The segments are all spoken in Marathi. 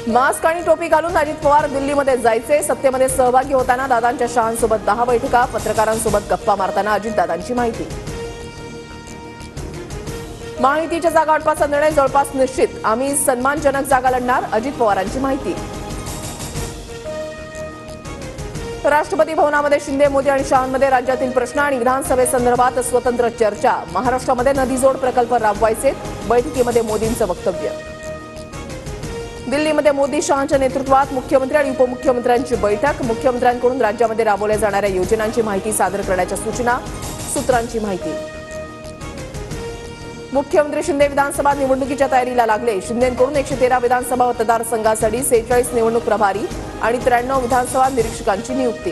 मास्क आणि टोपी घालून अजित पवार दिल्लीमध्ये जायचे. सत्तेमध्ये सहभागी होताना दादांच्या शहांसोबत 10 बैठका, पत्रकारांसोबत गप्पा मारताना अजितदादांची माहिती. महायुतीच्या जागा वाटपाचा निर्णय जवळपास निश्चित. आम्ही सन्मानजनक जागा लढणार. अजित पवारांची माहिती. राष्ट्रपती भवनामध्ये शिंदे, मोदी आणि शहांमध्ये राज्यातील प्रश्न आणि विधानसभेसंदर्भात स्वतंत्र चर्चा. महाराष्ट्रामध्ये नदीजोड प्रकल्प राबवायचे. बैठकीमध्ये मोदींचं वक्तव्य. दिल्लीमध्ये मोदी शहांच्या नेतृत्वात मुख्यमंत्री आणि उपमुख्यमंत्र्यांची बैठक. मुख्यमंत्र्यांकडून राज्यामध्ये राबवल्या जाणाऱ्या योजनांची माहिती सादर करण्याच्या सूचना. सूत्रांची माहिती. मुख्यमंत्री शिंदे विधानसभा निवडणुकीच्या तयारीला लागले. शिंदेंकडून 113 विधानसभा मतदारसंघासाठी 46 निवडणूक प्रभारी आणि 93 विधानसभा निरीक्षकांची नियुक्ती.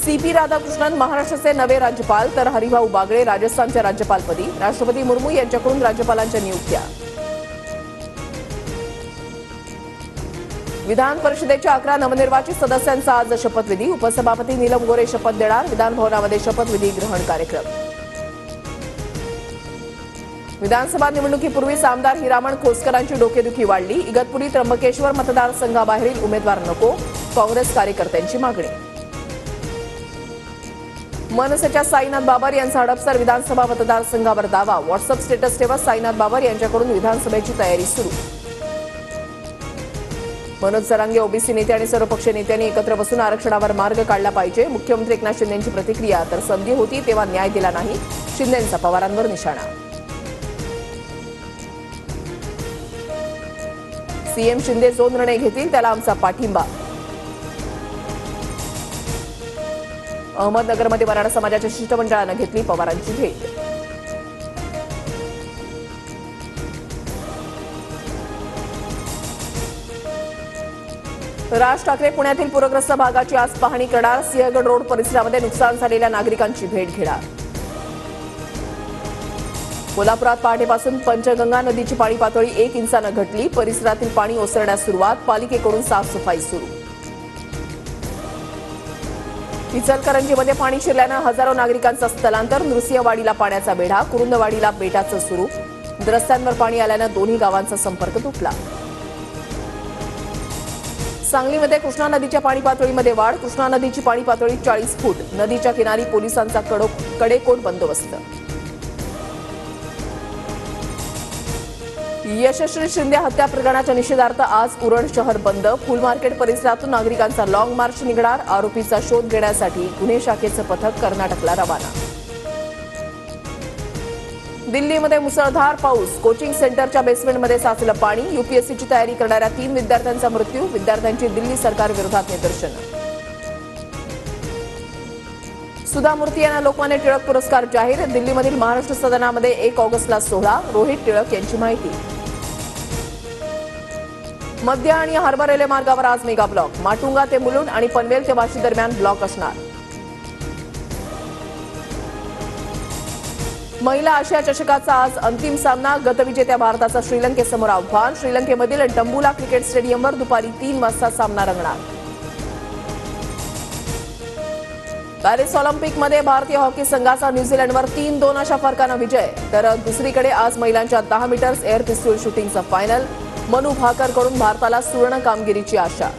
सीपी राधाकृष्णन महाराष्ट्राचे नवे राज्यपाल तर हरिभाऊ बागळे राजस्थानच्या राज्यपालपदी. राष्ट्रपती मुर्मू यांच्याकडून राज्यपालांच्या नियुक्त्या. विधान परिषदेच्या 11 नवनिर्वाचित सदस्यांचा आज शपथविधी. उपसभापती नीलम गोरे शपथ देणार. विधानभवनामध्ये शपथविधी ग्रहण कार्यक्रम. विधानसभा निवडणुकीपूर्वीच आमदार हिरामण खोसकरांची डोकेदुखी वाढली. इगतपुरी त्र्यंबकेश्वर मतदारसंघाबाहेरील उमेदवार नको. काँग्रेस कार्यकर्त्यांची मागणी. मनसेच्या साईनाथ बाबर यांचा हडपसर विधानसभा मतदारसंघावर दावा. व्हॉट्सअप स्टेटस ठेवत साईनाथ बाबर यांच्याकडून विधानसभेची तयारी सुरू. मनोज जरांगे ओबीसी नेते आणि सर्वपक्षीय नेत्यांनी एकत्र बसून आरक्षणावर मार्ग काढला पाहिजे. मुख्यमंत्री एकनाथ शिंदेंची प्रतिक्रिया. तर संधी होती तेव्हा न्याय दिला नाही. शिंदेंचा पवारांवर निशाणा. सीएम शिंदे जो निर्णय घेतील त्याला आमचा पाठिंबा. अहमदनगरमध्ये मराठा समाजाच्या शिष्टमंडळानं घेतली पवारांची भेट. राज ठाकरे पुण्यातील पूरग्रस्त भागाची आज पाहणी करणार. सिंहगड रोड परिसरामध्ये नुकसान झालेल्या नागरिकांची भेट घेणार. कोल्हापुरात पहाटेपासून पंचगंगा नदीची पाणी पातळी 1 इंचानं घटली. परिसरातील पाणी ओसरण्यास सुरुवात. पालिकेकडून साफसफाई सुरू. इचलकरंजीमध्ये पाणी शिरल्यानं हजारो नागरिकांचं स्थलांतर. नृसिंहवाडीला पाण्याचा बेढा. कुरुंदवाडीला बेटाचं सुरू. रस्त्यांवर पाणी आल्यानं दोन्ही गावांचा संपर्क तुटला. सांगलीमध्ये कृष्णा नदीच्या पाणी पातळीमध्ये वाढ. कृष्णा नदीची पाणी पातळी 40 फूट. नदीच्या किनारी पोलिसांचा कडेकोट बंदोबस्त. यशस्वी शिंदे हत्या प्रकरणाच्या निषेधार्थ आज उरण शहर बंद. फुल मार्केट परिसरातून नागरिकांचा लॉंग मार्च निघणार. आरोपीचा शोध घेण्यासाठी गुन्हे शाखेचं पथक कर्नाटकला रवाना. दिल्लीमध्ये मुसळधार पाऊस. कोचिंग सेंटरच्या बेसमेंटमध्ये साचलं पाणी. यूपीएससीची तयारी करणाऱ्या 3 विद्यार्थ्यांचा मृत्यू. विद्यार्थ्यांची दिल्ली सरकार विरोधात निदर्शनं. सुधा मूर्ती यांना लोकमान्य टिळक पुरस्कार जाहीर. दिल्लीमधील महाराष्ट्र सदनामध्ये 1 ऑगस्टला सोहळा. रोहित टिळक यांची माहिती. मध्य आणि हार्बर रेल्वे मार्गावर आज मेगा ब्लॉक. माटुंगा ते मुलुंड आणि पनवेल ते वाशी दरम्यान ब्लॉक असणार. महिला आशिया चषकाचा आज अंतिम सामना. गतविजेत्या भारताचा श्रीलंकेसमोर आव्हान. श्रीलंकेमधील टंबुला क्रिकेट स्टेडियमवर दुपारी 3 वाजता सामना रंगणार. पॅरिस ऑलिम्पिकमध्ये भारतीय हॉकी संघाचा न्यूझीलंडवर 3-2 अशा फरकानं विजय. तर दुसरीकडे आज महिलांच्या 10 मीटर्स एअर पिस्तूल शूटिंगचा फायनल. मनू भाकरकडून भारताला सुवर्ण कामगिरीची आशा.